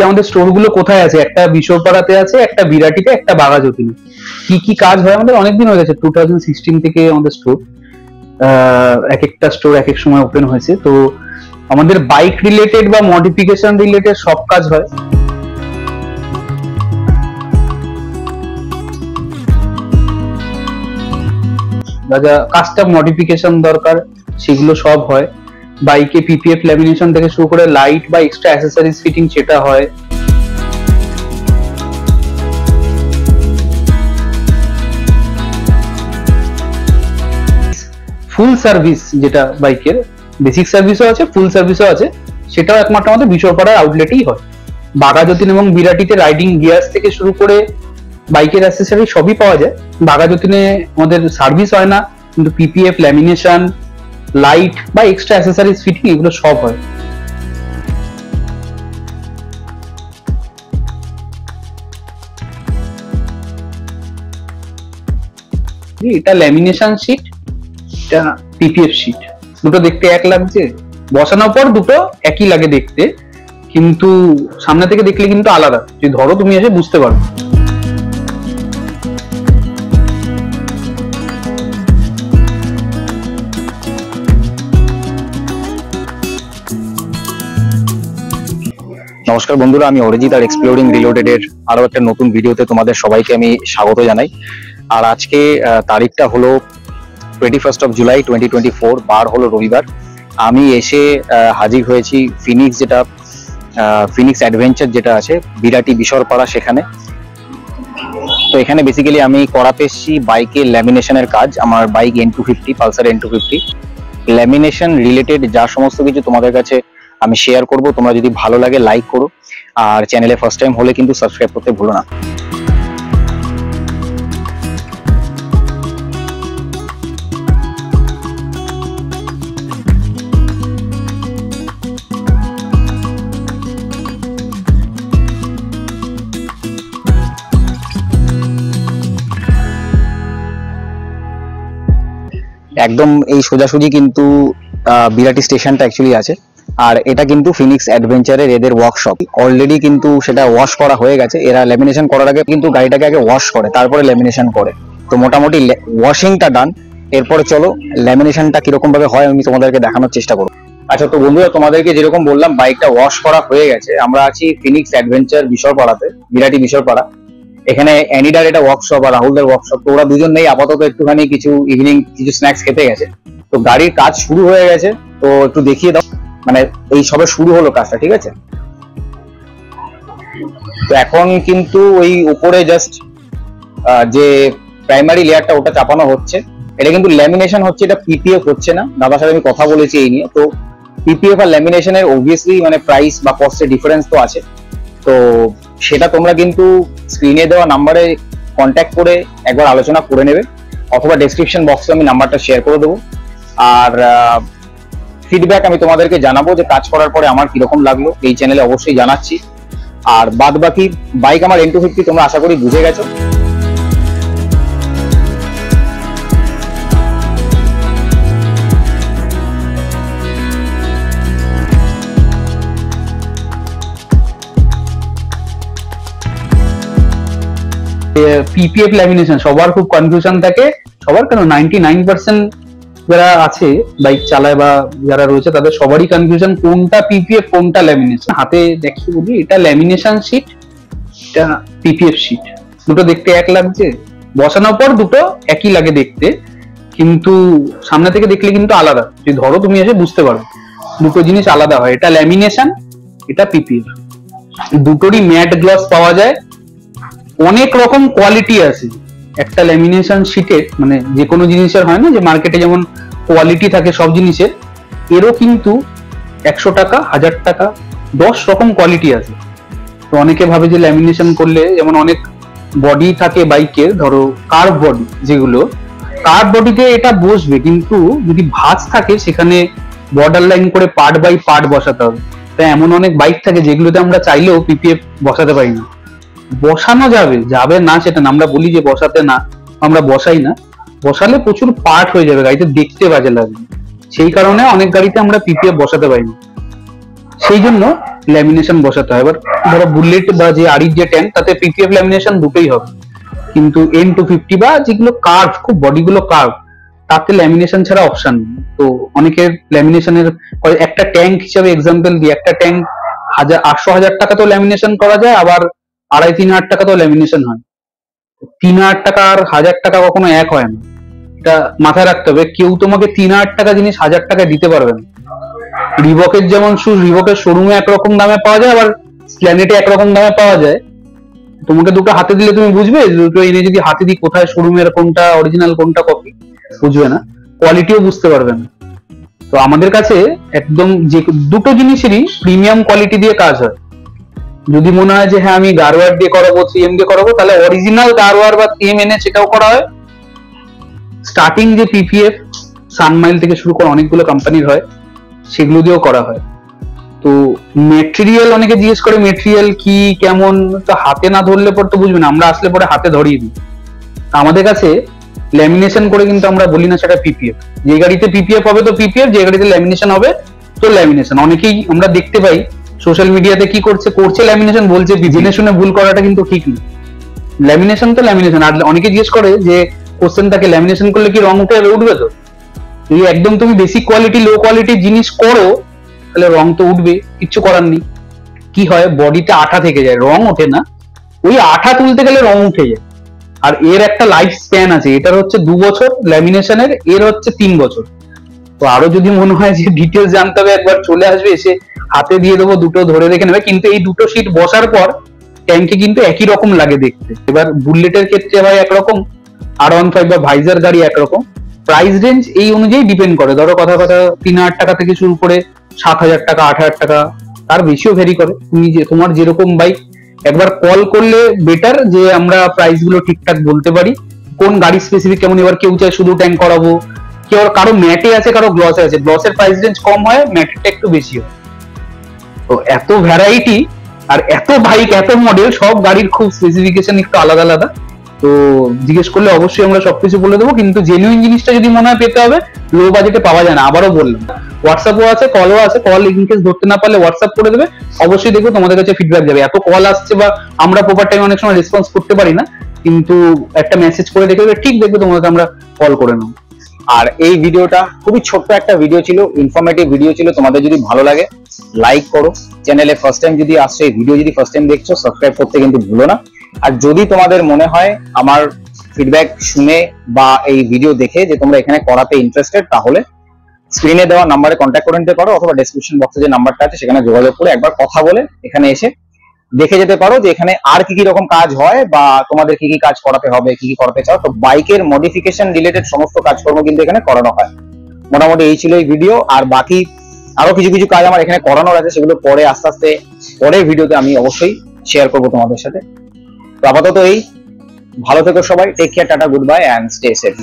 আমাদের স্টোর গুলো কোথায় আছে? একটা বিশ্বপাড়াতে আছে, একটা বিরাটিতে, একটা বাঘাযতীনে। কি কি কাজ হয় আমাদের অনেকদিন হয়ে গেছে, 2016 থেকে আমাদের স্টোর। এক একটা স্টোর এক এক সময় ওপেন হয়েছে। তো আমাদের বাইক রিলেটেড বা মডিফিকেশন রিলেটেড সব কাজ হয়। যা কাস্টম মডিফিকেশন দরকার সেগুলো সব হয়। বাইকে পিপিএফ ল্যামিনেশন থেকে শুরু করে লাইট বা এক্সট্রা অ্যাসেসরিজ ফিটিং সেটা হয়। ফুল সার্ভিস, যেটা বাইকের বেসিক সার্ভিসও আছে, ফুল সার্ভিসও আছে, সেটাও একমাত্র আমাদের বিশ্বপাড়ার আউটলেটেই হয়। বাঘাযতীন এবং বিরাটিতে রাইডিং গিয়ার্স থেকে শুরু করে বাইকের অ্যাসেসরি সবই পাওয়া যায়। বাঘাযতীনে আমাদের সার্ভিস হয় না, কিন্তু পিপিএফ ল্যামিনেশন, লাইট বা এক্সট্রা অ্যাসেসরিজ ফিটিং এগুলো সব হয়। এটা ল্যামিনেশন শিট, এটা পিপিএফ শিট। দুটো দেখতে এক লাগছে, বসানোর পর দুটো একই লাগে দেখতে, কিন্তু সামনে থেকে দেখলে কিন্তু আলাদা। যদি ধরো তুমি এসে বুঝতে পারবে। নমস্কার বন্ধুরা, আমি অরিজিৎ আর এক্সপ্লোরিং রিলোডেড এর আরো একটা নতুন ভিডিওতে তোমাদের সবাইকে আমি স্বাগত জানাই। আর আজকে তারিখটা হলো 21 জুলাই 2024, বার হলো রবিবার। আমি এসে হাজির হয়েছি ফিনিক্স, যেটা ফিনিক্স অ্যাডভেঞ্চার যেটা আছে বিরাটি বিশরপাড়া, সেখানে। তো এখানে বেসিক্যালি আমি করাতে এসেছি বাইকের ল্যামিনেশনের কাজ। আমার bike N250, Pulsar N250, lamination related যা সমস্ত কিছু তোমাদের কাছে আমি শেয়ার করব। তোমরা যদি ভালো লাগে লাইক করো, আর চ্যানেলে ফার্স্ট টাইম হলে কিন্তু সাবস্ক্রাইব করতে ভুলো না। একদম এই সোজাসুজি কিন্তু বিরাটি স্টেশনটা অ্যাকচুয়ালি আছে। আর এটা কিন্তু ফিনিক্স অ্যাডভেঞ্চারের এদের ওয়ার্কশপ। অলরেডি কিন্তু সেটা ওয়াশ করা হয়ে গেছে। এরা ল্যামিনেশন করার আগে কিন্তু গাড়িটাকে আগে ওয়াশ করে, তারপরে ল্যামিনেশন করে। তো মোটামুটি ওয়াশিংটা ডান। এরপরে চলো ল্যামিনেশনটা কিরকম ভাবে হয় আমি তোমাদেরকে দেখানোর চেষ্টা করবো। আচ্ছা, তো বন্ধুরা তোমাদেরকে যেরকম বললাম বাইকটা ওয়াশ করা হয়ে গেছে। আমরা আছি ফিনিক্স অ্যাডভেঞ্চার বিশরপাড়াতে, বিরাটি বিশরপাড়া। এখানে অ্যানিডার এটা ওয়ার্কশপ আর রাহুলদের ওয়ার্কশপ। তো ওরা দুজন নেই আপাতত, একটুখানি কিছু ইভিনিং কিছু স্ন্যাক্স খেতে গেছে। তো গাড়ির কাজ শুরু হয়ে গেছে, তো একটু দেখিয়ে দাও। মানে এই সবে শুরু হলো কাজটা, ঠিক আছে? তো এখন কিন্তু ওই উপরে জাস্ট যে প্রাইমারি লেয়ারটা ওটা চাপানো হচ্ছে। এটা কিন্তু ল্যামিনেশন হচ্ছে, এটা পিপিএফ হচ্ছে না। দাদার সাথে আমি কথা বলেছি এই নিয়ে। তো পিপিএফ আর ল্যামিনেশনের অবভিয়াসলি মানে প্রাইস বা কস্টের ডিফারেন্স তো আছে। তো সেটা তোমরা কিন্তু স্ক্রিনে দেওয়া নাম্বারে কন্ট্যাক্ট করে একবার আলোচনা করে নেবে, অথবা ডেসক্রিপশন বক্সে আমি নাম্বারটা শেয়ার করে দেবো। আর ফিডব্যাক আমি তোমাদেরকে জানাবো যে কাজ করার পরে আমার কিরকম লাগলো, এই চ্যানেলে অবশ্যই জানাচ্ছি। আর বাদ বাকি বাইক আমার N250 তোমরা আশা করি বুঝে গেছো। পিপিএফ ল্যামিনেশন সবার খুব কনফিউশন থাকে, সবার কেন 99% যারা আছে বাইক চালায় বা যারা রয়েছে তাদের সবারই কনফিউশন, কোনটা পিপিএফ কোনটা ল্যামিনেশন। হাতে দেখি বলি, এটা ল্যামিনেশন শিট, এটা পিপিএফ শিট। দুটো দেখতে এক লাগছে, বসানোর পর দুটো একই লাগে দেখতে, কিন্তু সামনে থেকে দেখলে কিন্তু আলাদা। যদি ধরো তুমি এসে বুঝতে পারবে, দুটো জিনিস আলাদা হয়। এটা ল্যামিনেশন, এটা পিপিএফ। দুটোরই ম্যাট গ্লস পাওয়া যায়, অনেক রকম কোয়ালিটি আছে একটা ল্যামিনেশন শিটের। মানে যে কোনো জিনিসের হয় না যে মার্কেটে যেমন কোয়ালিটি থাকে সব জিনিসের, এরও কিন্তু 100 টাকা, 1000 টাকা, 10 রকম কোয়ালিটি আছে। তো অনেকে ভাবে যে ল্যামিনেশন করলে, যেমন অনেক বডি থাকে বাইকের, ধরো কার্ভ বডি, যেগুলো কার্ভ বডিতে এটা বসবে, কিন্তু যদি ভাঁজ থাকে সেখানে বর্ডার লাইন করে পার্ট বাই পার্ট বসাতে হবে। তাই এমন অনেক বাইক থাকে যেগুলোতে আমরা চাইলেও পিপিএফ বসাতে পারি না। বসানো যাবে যাবে না সেটা না, আমরা বলি যে বসাতে না, আমরা বসাই না। বসালে প্রচুর পার্ট হয়ে যাবে, গাড়িতে দেখতে বাজে লাগবে। সেই কারণে অনেক গাড়িতে আমরা পিপিএফ বসাতে পারি না। সেই জন্য ল্যামিনেশন বসাতে হয়। এবার ধরো বুলেট বা যে আরির যে ট্যাঙ্ক তাতে পিপিএফ ল্যামিনেশন দুটোই হবে, কিন্তু N250 বা যেগুলো কার্ভ, খুব বডিগুলো কার্ভ, তাতে ল্যামিনেশন ছাড়া অপশন নেই। তো অনেকের ল্যামিনেশনের একটা ট্যাঙ্ক হিসাবে এক্সাম্পল দিই, একটা ট্যাঙ্ক 800,000 টাকা তো ল্যামিনেশন করা যায়, আবার 2,500-3,000 টাকা তো ল্যামিনেশন হয়। 3,000 টাকা আর 1,000 টাকা কখনো এক হয় না, এটা মাথায় রাখতে হবে। কেউ তোমাকে 3,000 টাকা জিনিস 1,000 টাকা দিতে পারবে না। রিবকের যেমন শুজ রিবকের শোরুমে একরকম দামে পাওয়া যায়, আবার প্ল্যানেটে একরকম দামে পাওয়া যায়। তোমাকে দুটো হাতে দিলে তুমি বুঝবে, দুটো এনে যদি হাতে দিই কোথায় শোরুমের কোনটা অরিজিনাল কোনটা কপি, বুঝবে না, কোয়ালিটিও বুঝতে পারবে না। তো আমাদের কাছে একদম যে দুটো জিনিসেরই প্রিমিয়াম কোয়ালিটি দিয়ে কাজ হয়। যদি মনে হয় যে হ্যাঁ আমি গারওয়ার দিয়ে করাবো, 3M দিয়ে করাবো, তাহলে অরিজিনাল গারওয়ার বা 3M এনে সেটাও করা হয়। স্টার্টিং যে পিপিএফ সানমাইল থেকে শুরু করে অনেকগুলো কোম্পানির হয়, সেগুলো দিয়েও করা হয়। তো মেটেরিয়াল অনেকে জিজ্ঞেস করে মেটেরিয়াল কি কেমন, তো হাতে না ধরলে পর তো বুঝবে না, আমরা আসলে পরে হাতে ধরিয়ে দিই। আমাদের কাছে ল্যামিনেশন করে কিন্তু আমরা বলি না সেটা পিপিএফ। যে গাড়িতে পিপিএফ হবে তো পিপিএফ, যে গাড়িতে ল্যামিনেশন হবে তো ল্যামিনেশন। অনেকেই আমরা দেখতে পাই সোশ্যাল মিডিয়াতে কি করছে ল্যামিনেশন বলছে, জেনে শুনে ভুল করাটা কিন্তু ঠিক না। ল্যামিনেশন তো ল্যামিনেশন। আর অনেকে জিজ্ঞেস করে যে কোশ্চেন থাকে ল্যামিনেশন করলে কি রং উঠবে তো? যদি একদম তুমি বেসিক কোয়ালিটি লো কোয়ালিটির জিনিস করো তাহলে রং তো উঠবে, কিচ্ছু করার নেই। কি হয়, বডিতে আঠা থেকে যায়, রং ওঠে না, ওই আঠা তুলতে গেলে রং উঠে যায়। আর এর একটা লাইফ স্প্যান আছে, এটার হচ্ছে 2 বছর ল্যামিনেশনের, এর হচ্ছে 3 বছর। তো আরো যদি মনে হয় যে ডিটেলস জানতে হবে, একবার চলে আসবে, এসে হাতে দিয়ে দেবো, দুটো ধরে রেখে নেবে। কিন্তু এই দুটো শীট বসার পর ট্যাঙ্কে কিন্তু একই রকম লাগে দেখতে। এবার বুলেটের ক্ষেত্রে হয় একরকম, R15 বা ভাইজার গাড়ি একরকম। প্রাইস রেঞ্জ এই অনুযায়ী ডিপেন্ড করে। ধরো কথা 3,000 টাকা থেকে শুরু করে 7,000 টাকা, 8,000 টাকা, তার বেশিও ভ্যারি করে। তুমি যে তোমার যেরকম বাইক, একবার কল করলে বেটার, যে আমরা প্রাইস গুলো ঠিকঠাক বলতে পারি কোন গাড়ি স্পেসিফিক কেমন। এবার কেউ চায় শুধু ট্যাঙ্ক করাবো, কেউ কারো ম্যাটে আছে, কারো গ্লসে আছে। গ্লসের প্রাইস রেঞ্জ কম হয়, ম্যাটেরটা একটু বেশি হয়। তো এত ভ্যারাইটি আর এত বাইক, এত মডেল, সব গাড়ির খুব স্পেসিফিকেশন একটু আলাদা আলাদা। তো জিজ্ঞেস করলে অবশ্যই আমরা সবকিছু বলে দেবো, কিন্তু জেনুইন জিনিসটা যদি মনে হয় পেতে হবে, লো বাজেটে পাওয়া যায় না। আবারও বললাম, হোয়াটসঅ্যাপও আছে, কলও আছে। কল ইনকেস ধরতে না পারলে হোয়াটসঅ্যাপ করে দেবে, অবশ্যই দেখবো তোমাদের কাছে ফিডব্যাক যাবে। এত কল আসছে বা আমরা প্রপার টাইম অনেক সময় রেসপন্স করতে পারি না, কিন্তু একটা মেসেজ করে দেখে ঠিক দেখবে তোমাদেরকে আমরা কল করে নেবো। আর এই ভিডিওটা খুবই ছোট্ট একটা ভিডিও ছিল, ইনফরমেটিভ ভিডিও ছিল। তোমাদের যদি ভালো লাগে লাইক করো, চ্যানেলে ফার্স্ট টাইম যদি আসছো, এই ভিডিও যদি ফার্স্ট টাইম দেখছো, সাবস্ক্রাইব করতে কিন্তু ভুলো না। আর যদি তোমাদের মনে হয় আমার ফিডব্যাক শুনে বা এই ভিডিও দেখে যে তোমরা এখানে করাতে ইন্টারেস্টেড, তাহলে স্ক্রিনে দেওয়া নাম্বারে কন্ট্যাক্ট করে নিতে পারো, অথবা ডেসক্রিপশন বক্সে যে নাম্বারটা আছে সেখানে যোগাযোগ করে একবার কথা বলে এখানে এসে দেখে যেতে পারো যে এখানে আর কি কি রকম কাজ হয়, বা তোমাদের কি কি কাজ করাতে হবে, কি কি করাতে চাও। তো বাইকের মডিফিকেশন রিলেটেড সমস্ত কাজকর্ম কিন্তু এখানে করানো হয়। মোটামুটি এই ছিল এই ভিডিও। আর বাকি আরো কিছু কিছু কাজ আমার এখানে করানোর আছে, সেগুলো পরে আস্তে আস্তে পরের ভিডিওতে আমি অবশ্যই শেয়ার করবো তোমাদের সাথে। তো আপাতত এই, ভালো থেকো সবাই, take care, tata, goodbye and stay safe.